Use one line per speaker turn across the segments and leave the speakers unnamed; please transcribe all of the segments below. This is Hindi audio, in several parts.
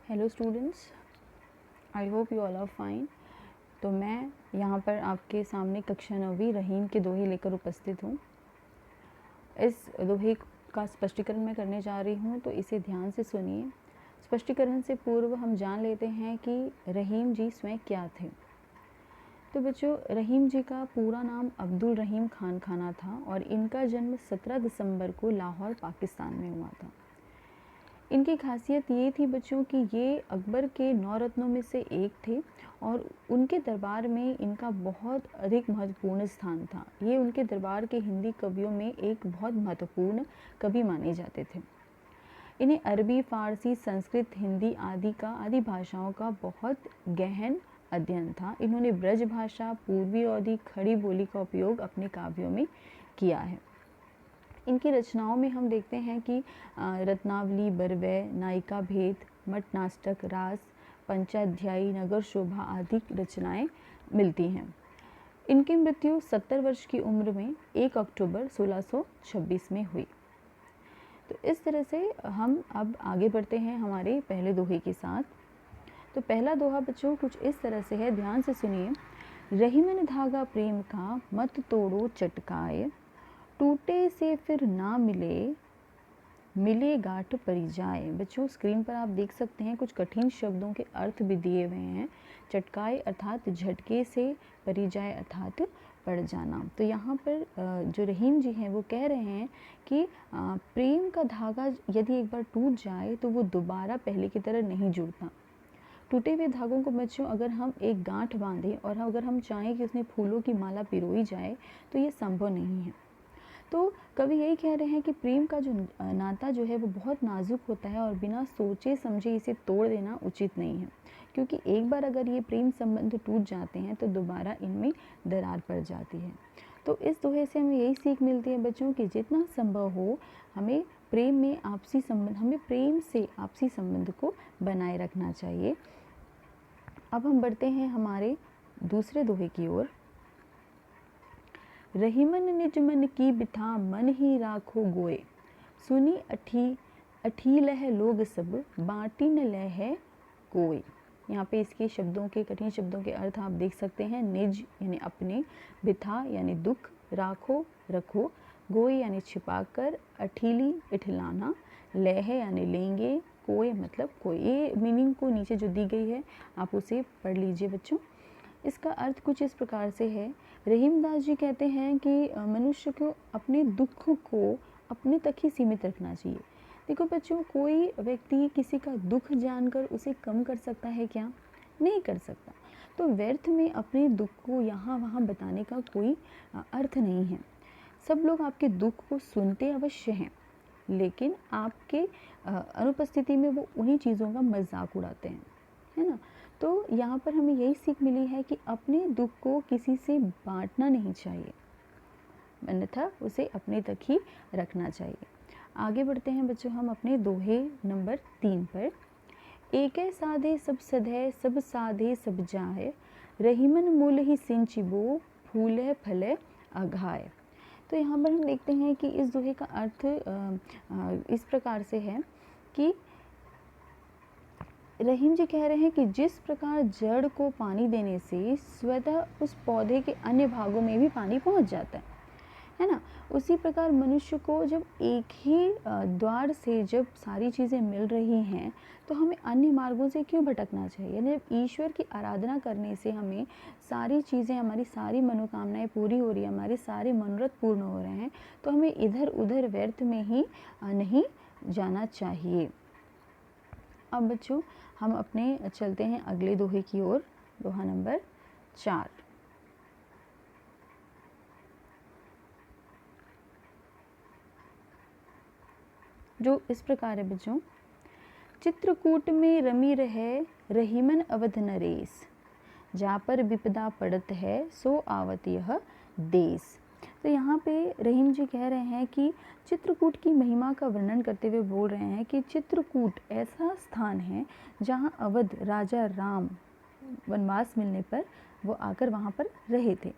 Hello students, I hope you all are fine. तो मैं यहाँ पर आपके सामने कक्षा 9वीं रहीम के दोहे लेकर उपस्थित हूँ। इस दोहे का स्पष्टीकरण मैं करने जा रही हूँ, तो इसे ध्यान से सुनिए। स्पष्टीकरण से पूर्व हम जान लेते हैं कि रहीम जी स्वयं क्या थे। तो बच्चों, रहीम जी का पूरा नाम अब्दुल रहीम खान खाना था और इनका जन्म 17 दिसंबर को लाहौर, पाकिस्तान में हुआ था। इनकी खासियत ये थी बच्चों कि ये अकबर के 9 रत्नों में से एक थे और उनके दरबार में इनका बहुत अधिक महत्वपूर्ण स्थान था। ये उनके दरबार के हिंदी कवियों में एक बहुत महत्वपूर्ण कवि माने जाते थे। इन्हें अरबी, फ़ारसी, संस्कृत, हिंदी आदि भाषाओं का बहुत गहन अध्ययन था। इन्होंने ब्रज भाषा, पूर्वी अवधी, खड़ी बोली का उपयोग अपने काव्यों में किया है। इनकी रचनाओं में हम देखते हैं कि रत्नावली, बरवै, नायिका भेद, मट नाटक, रास, पंचाध्यायी, नगर शोभा आदि रचनाएं मिलती हैं। इनकी मृत्यु 70 वर्ष की उम्र में 1 अक्टूबर 1626 में हुई। तो इस तरह से हम अब आगे बढ़ते हैं हमारे पहले दोहे के साथ। तो पहला दोहा बच्चों कुछ इस तरह से है, ध्यान से सुनिए। रहीमन धागा प्रेम का मत तोड़ो चटकाए, टूटे से फिर ना मिले गांठ परी जाए। बच्चों, स्क्रीन पर आप देख सकते हैं कुछ कठिन शब्दों के अर्थ भी दिए हुए हैं। चटकाए अर्थात झटके से, परी जाए अर्थात पड़ जाना। तो यहाँ पर जो रहीम जी हैं वो कह रहे हैं कि प्रेम का धागा यदि एक बार टूट जाए तो वो दोबारा पहले की तरह नहीं जुड़ता। टूटे हुए धागों को बच्चों अगर हम एक गांठ बांधें और अगर हम चाहें कि उसमें फूलों की माला पिरोई जाए तो ये संभव नहीं है। तो कवि यही कह रहे हैं कि प्रेम का जो नाता जो है वो बहुत नाजुक होता है और बिना सोचे समझे इसे तोड़ देना उचित नहीं है, क्योंकि एक बार अगर ये प्रेम संबंध टूट जाते हैं तो दोबारा इनमें दरार पड़ जाती है। तो इस दोहे से हमें यही सीख मिलती है बच्चों कि जितना संभव हो हमें प्रेम से आपसी संबंध को बनाए रखना चाहिए। अब हम बढ़ते हैं हमारे दूसरे दोहे की ओर। रहीमन निज मन की बिथा, मन ही राखो गोए, सुनी अठी लह लोग सब, बाटी न लह कोई। यहाँ पे इसके शब्दों के कठिन शब्दों के अर्थ आप देख सकते हैं। निज यानी अपने, बिथा यानी दुख, राखो रखो, गोए यानी छिपाकर, अठीली इठलाना, लह यानी लेंगे, कोई मतलब कोई। ये मीनिंग को नीचे जो दी गई है आप उसे पढ़ लीजिए बच्चों। इसका अर्थ कुछ इस प्रकार से है। रहीमदास जी कहते हैं कि मनुष्य को अपने दुख को अपने तक ही सीमित रखना चाहिए। देखो बच्चों, कोई व्यक्ति किसी का दुख जानकर उसे कम कर सकता है क्या? नहीं कर सकता। तो व्यर्थ में अपने दुख को यहाँ वहाँ बताने का कोई अर्थ नहीं है। सब लोग आपके दुख को सुनते अवश्य हैं, लेकिन आपके अनुपस्थिति में वो उन्हीं चीज़ों का मजाक उड़ाते हैं, है ना। तो यहाँ पर हमें यही सीख मिली है कि अपने दुख को किसी से बांटना नहीं चाहिए, अन्यथा उसे अपने तक ही रखना चाहिए। आगे बढ़ते हैं बच्चों हम अपने दोहे नंबर 3 पर। एक साधे सब सधे, सब साधे सब जाए, रहीमन मूल ही सिंचिबो, फूले फले अघाए। तो यहाँ पर हम देखते हैं कि इस दोहे का अर्थ इस प्रकार से है कि रहीम जी कह रहे हैं कि जिस प्रकार जड़ को पानी देने से स्वतः उस पौधे के अन्य भागों में भी पानी पहुंच जाता है ना, उसी प्रकार मनुष्य को जब एक ही द्वार से जब सारी चीज़ें मिल रही हैं तो हमें अन्य मार्गों से क्यों भटकना चाहिए। यानी जब ईश्वर की आराधना करने से हमें सारी चीज़ें, हमारी सारी मनोकामनाएं पूरी हो रही है, हमारे सारे मनोरथ पूर्ण हो रहे हैं, तो हमें इधर उधर व्यर्थ में ही नहीं जाना चाहिए। अब बच्चों हम अपने चलते हैं अगले दोहे की ओर, दोहा नंबर 4। जो इस प्रकार है बच्चों। चित्रकूट में रमी रहे, रहीमन अवध नरेश, जा पर विपदा पड़त है, सो आवत यह देश। तो यहाँ पे रहीम जी कह रहे हैं कि चित्रकूट की महिमा का वर्णन करते हुए बोल रहे हैं कि चित्रकूट ऐसा स्थान है जहाँ अवध राजा राम वनवास मिलने पर वो आकर वहाँ पर रहे थे।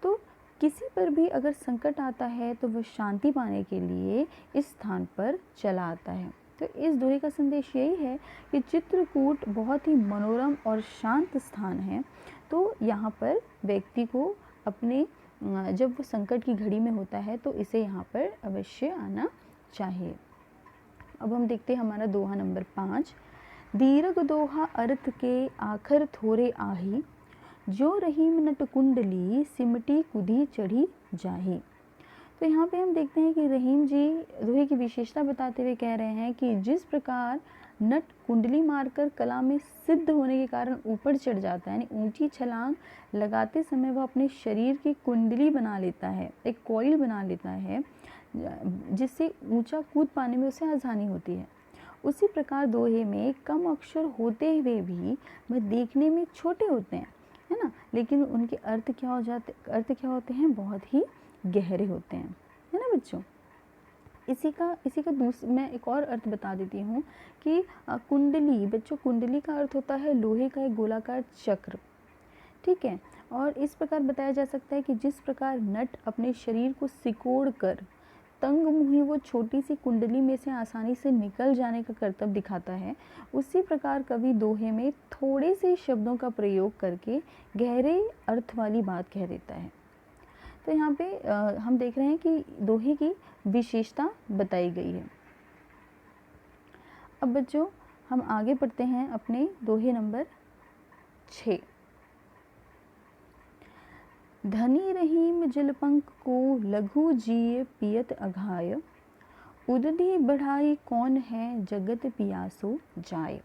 तो किसी पर भी अगर संकट आता है तो वह शांति पाने के लिए इस स्थान पर चला आता है। तो इस दोहे का संदेश यही है कि चित्रकूट बहुत ही मनोरम और शांत स्थान है। तो यहाँ पर व्यक्ति को अपने जब वो संकट की घड़ी में होता है तो इसे यहाँ पर अवश्य आना चाहिए। अब हम देखते हैं हमारा दोहा नंबर 5। दीर्घ दोहा अर्थ के आखर थोरे आही, जो रहीम नट कुंडली सिमटी कुदी चढ़ी जाही। तो यहाँ पे हम देखते हैं कि रहीम जी दोहे की विशेषता बताते हुए कह रहे हैं कि जिस प्रकार नट कुंडली मारकर कला में सिद्ध होने के कारण ऊपर चढ़ जाता है, यानी ऊंची छलांग लगाते समय वह अपने शरीर की कुंडली बना लेता है, एक कॉइल बना लेता है, जिससे ऊंचा कूद पाने में उसे आसानी होती है। उसी प्रकार दोहे में कम अक्षर होते हुए भी वह देखने में छोटे होते हैं, है ना, लेकिन उनके अर्थ क्या होते हैं, बहुत ही गहरे होते हैं, है ना बच्चों। इसी का मैं एक और अर्थ बता देती हूँ कि कुंडली, बच्चों कुंडली का अर्थ होता है लोहे का एक गोलाकार चक्र, ठीक है। और इस प्रकार बताया जा सकता है कि जिस प्रकार नट अपने शरीर को सिकोड़ कर तंग मुही वो छोटी सी कुंडली में से आसानी से निकल जाने का कर्तव्य दिखाता है, उसी प्रकार कवि दोहे में थोड़े से शब्दों का प्रयोग करके गहरे अर्थ वाली बात कह देता है। तो यहाँ पे हम देख रहे हैं कि दोहे की विशेषता बताई गई है। अब बच्चों हम आगे पढ़ते हैं अपने दोहे नंबर 6। धनी रहीम जलपंख को लघु जिए पियत अघाय, उदधि बढ़ाई कौन है जगत पियासो जाए।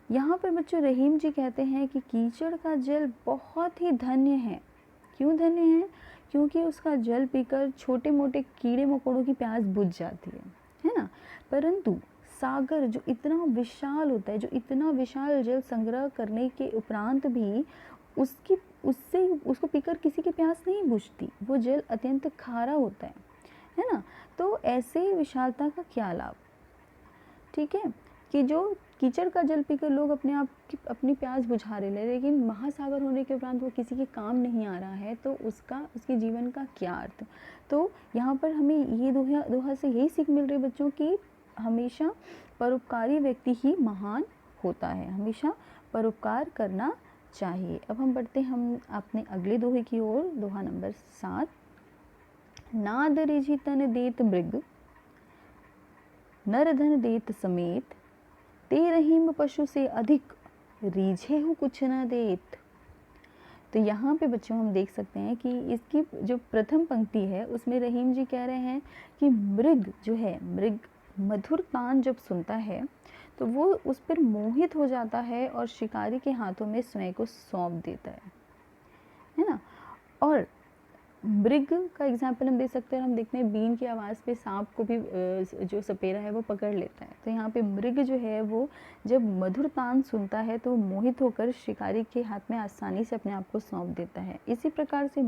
यहाँ पर बच्चों रहीम जी कहते हैं कि कीचड़ का जल बहुत ही धन्य है। क्यों धन्य है? क्योंकि उसका जल पीकर छोटे मोटे कीड़े मकोड़ों की प्यास बुझ जाती है ना। परंतु सागर जो इतना विशाल होता है, जो इतना विशाल जल संग्रह करने के उपरांत भी उसको पीकर किसी की प्यास नहीं बुझती, वो जल अत्यंत खारा होता है ना। तो ऐसे विशालता का क्या लाभ, ठीक है, कि जो कीचड़ का जल पीकर लोग अपनी प्यास बुझा रहे हैं, लेकिन महासागर होने के उपरांत वो किसी के काम नहीं आ रहा है, तो उसके जीवन का क्या अर्थ। तो यहाँ पर हमें ये दोहा से यही सीख मिल रही है बच्चों की हमेशा परोपकारी व्यक्ति ही महान होता है, हमेशा परोपकार करना चाहिए। अब हम बढ़ते हम अपने अगले दोहे की ओर, दोहा नंबर 7। नाद रिझि तन देत मृग, नर धन देत समेत, ते रहीम पशु से अधिक, रीझे हूँ कुछ न देत। तो यहाँ पे बच्चों हम देख सकते हैं कि इसकी जो प्रथम पंक्ति है उसमें रहीम जी कह रहे हैं कि मृग जो है, मृग मधुर तान जब सुनता है तो वो उस पर मोहित हो जाता है और शिकारी के हाथों में स्वयं को सौंप देता है ना। और मृग का एग्जाम्पल हम दे सकते हैं, हम देखते हैं बीन की आवाज़ पे सांप को भी जो सपेरा है वो पकड़ लेता है। तो यहाँ पे मृग जो है वो जब मधुर तान सुनता है तो मोहित होकर शिकारी के हाथ में आसानी से अपने आप को सौंप देता है। इसी प्रकार से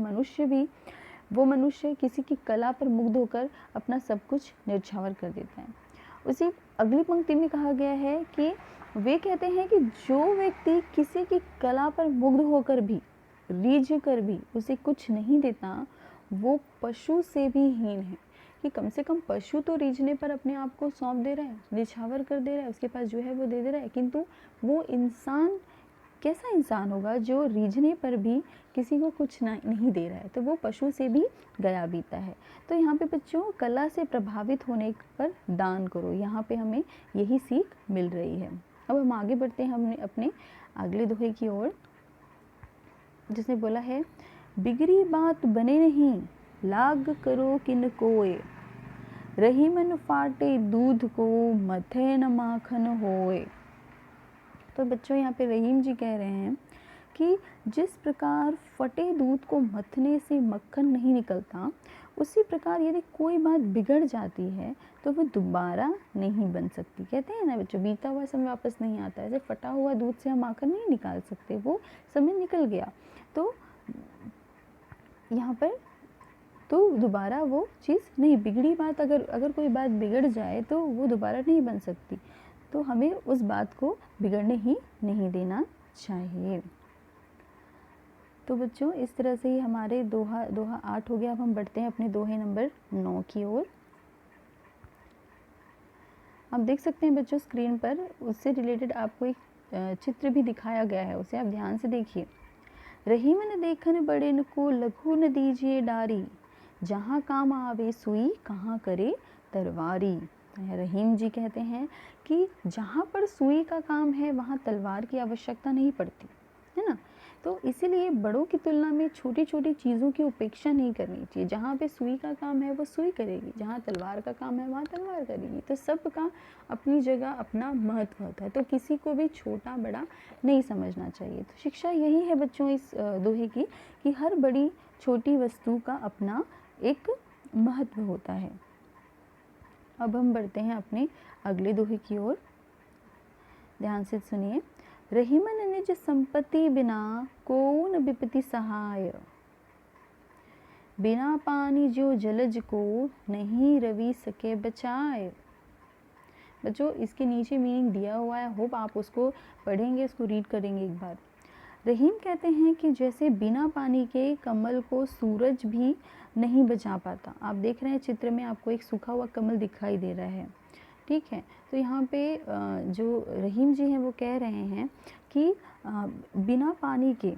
मनुष्य किसी की कला पर मुग्ध होकर अपना सब कुछ न्यौछावर कर देता है। उसी अगली पंक्ति में कहा गया है कि वे कहते हैं कि जो व्यक्ति किसी की कला पर मुग्ध होकर भी, रीझ कर भी उसे कुछ नहीं देता, वो पशु से भी हीन है। कि कम से कम पशु तो रीझने पर अपने आप को सौंप दे रहा है, निछावर कर दे रहा है, उसके पास जो है वो दे दे रहा है, किंतु वो इंसान कैसा इंसान होगा जो रीझने पर भी किसी को कुछ नहीं दे रहा है, तो वो पशु से भी गया बीता है। तो यहाँ पे बच्चों कला से प्रभावित होने पर दान करो, यहाँ पे हमें यही सीख मिल रही है। अब हम आगे बढ़ते हैं हमने अपने अगले दोहे की ओर, जिसने बोला है बिगड़ी बात बने नहीं, लाग करो किन कोय, रही मन फाटे दूध को, मथे न माखन होए। तो बच्चों यहाँ पे रहीम जी कह रहे हैं कि जिस प्रकार फटे दूध को मथने से मक्खन नहीं निकलता, उसी प्रकार यदि कोई बात बिगड़ जाती है तो वो दोबारा नहीं बन सकती। कहते हैं ना बच्चों, बीता हुआ समय वापस नहीं आता है। ऐसे फटा हुआ दूध से हम माखन नहीं निकाल सकते, वो समय निकल गया। तो यहाँ पर तो दोबारा वो चीज़ नहीं, बिगड़ी बात अगर कोई बात बिगड़ जाए तो वो दोबारा नहीं बन सकती, तो हमें उस बात को बिगड़ने ही नहीं देना चाहिए। तो बच्चों इस तरह से ही हमारे दोहा 8 हो गया। अब हम बढ़ते हैं अपने दोहे नंबर 9 की ओर। आप देख सकते हैं बच्चों स्क्रीन पर, उससे रिलेटेड आपको एक चित्र भी दिखाया गया है, उसे आप ध्यान से देखिए। रहीमन देखन बड़े को लघु न दीजिए डारी, जहाँ काम आवे सुई कहाँ करे तलवारी। रहीम जी कहते हैं कि जहाँ पर सुई का काम है वहाँ तलवार की आवश्यकता नहीं पड़ती, है ना। तो इसीलिए बड़ों की तुलना में छोटी छोटी चीज़ों की उपेक्षा नहीं करनी चाहिए। जहाँ पे सुई का काम है वो सुई करेगी, जहाँ तलवार का काम है वहाँ तलवार करेगी। तो सबका अपनी जगह अपना महत्व होता है, तो किसी को भी छोटा बड़ा नहीं समझना चाहिए। तो शिक्षा यही है बच्चों इस दोहे की, कि हर बड़ी छोटी वस्तु का अपना एक महत्व होता है। अब हम बढ़ते हैं अपने अगले दोहे की ओर, ध्यान से सुनिए। रहीमन निज संपत्ति बिना कौन विपत्ति सहाय, बिना पानी जो जलज को नहीं रवि सके बचाए। बच्चों इसके नीचे मीनिंग दिया हुआ है, होप आप उसको पढ़ेंगे, उसको रीड करेंगे एक बार। रहीम कहते हैं कि जैसे बिना पानी के कमल को सूरज भी नहीं बचा पाता। आप देख रहे हैं चित्र में आपको एक सूखा हुआ कमल दिखाई दे रहा है, ठीक है। तो यहाँ पे जो रहीम जी हैं वो कह रहे हैं कि बिना पानी के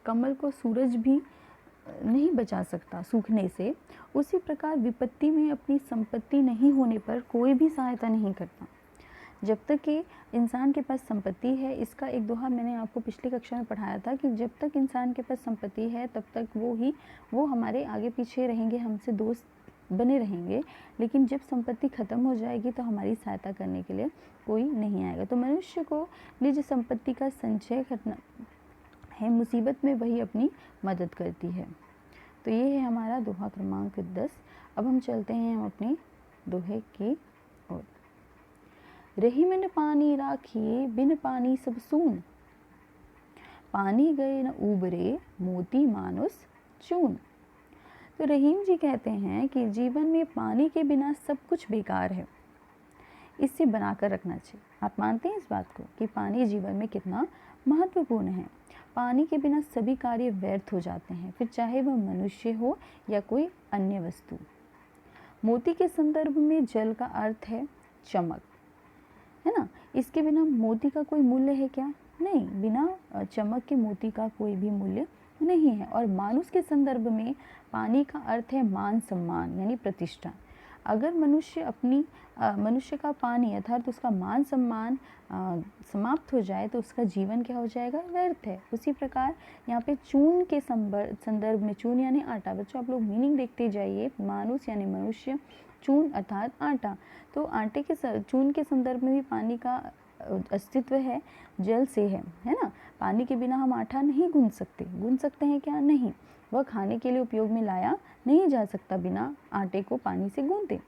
कमल को सूरज भी नहीं बचा सकता सूखने से, उसी प्रकार विपत्ति में अपनी संपत्ति नहीं होने पर कोई भी सहायता नहीं करता। जब तक कि इंसान के पास संपत्ति है, इसका एक दोहा मैंने आपको पिछली कक्षा में पढ़ाया था कि जब तक इंसान के पास संपत्ति है तब तक वो हमारे आगे पीछे रहेंगे, हमसे दोस्त बने रहेंगे। लेकिन जब संपत्ति खत्म हो जाएगी तो हमारी सहायता करने के लिए कोई नहीं आएगा। तो मनुष्य को निज संपत्ति का संचय करना है, मुसीबत में वही अपनी मदद करती है। तो ये है हमारा दोहा क्रमांक 10। अब हम चलते हैं हम अपने दोहे की ओर। रहीमन पानी राखिए बिन पानी सब सून, पानी गए न उबरे मोती मानुस चून। तो रहीम जी कहते हैं कि जीवन में पानी के बिना सब कुछ बेकार है, इससे बनाकर रखना चाहिए। आप मानते हैं इस बात को कि पानी जीवन में कितना महत्वपूर्ण है। पानी के बिना सभी कार्य व्यर्थ हो जाते हैं, फिर चाहे वह मनुष्य हो या कोई अन्य वस्तु। मोती के संदर्भ में जल का अर्थ है चमक, है ना। इसके बिना मोती का कोई मूल्य है क्या? नहीं, बिना चमक के मोती का कोई भी मूल्य नहीं है। और मानुष के संदर्भ में पानी का अर्थ है मान सम्मान यानी प्रतिष्ठा। अगर मनुष्य का पानी अर्थात उसका मान सम्मान समाप्त हो जाए तो उसका जीवन क्या हो जाएगा? व्यर्थ है। उसी प्रकार यहाँ पे चून के संदर्भ में, चून यानी आटा, बच्चों आप लोग मीनिंग देखते जाइए। मानुष यानी मनुष्य, चून अर्थात आटा। तो आटे के चून के संदर्भ में भी पानी का अस्तित्व है, जल से है ना। पानी के बिना हम आटा नहीं गूंथ सकते हैं क्या? नहीं, वह खाने के लिए उपयोग में लाया नहीं जा सकता बिना आटे को पानी से गूंथे।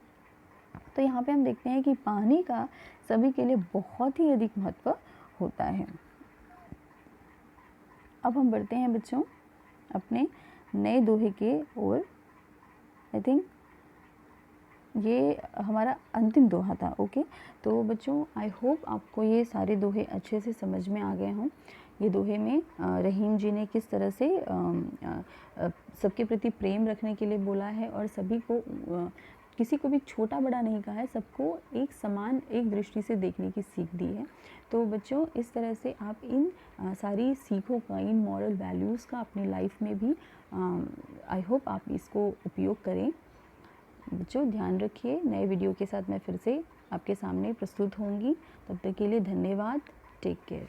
तो यहाँ पे हम देखते हैं कि पानी का सभी के लिए बहुत ही अधिक महत्व होता है। अब हम बढ़ते हैं बच्चों अपने नए दोहे के ओर। आई थिंक ये हमारा अंतिम दोहा था। ओके, तो बच्चों आई होप आपको ये सारे दोहे अच्छे से समझ में आ गए हों। ये दोहे में रहीम जी ने किस तरह से सबके प्रति प्रेम रखने के लिए बोला है और सभी को किसी को भी छोटा बड़ा नहीं कहा है, सबको एक समान एक दृष्टि से देखने की सीख दी है। तो बच्चों इस तरह से आप इन सारी सीखों का, इन मॉरल वैल्यूज़ का अपनी लाइफ में भी आई होप आप इसको उपयोग करें। बच्चों ध्यान रखिए, नए वीडियो के साथ मैं फिर से आपके सामने प्रस्तुत होंगी। तब तक के लिए धन्यवाद। Take care.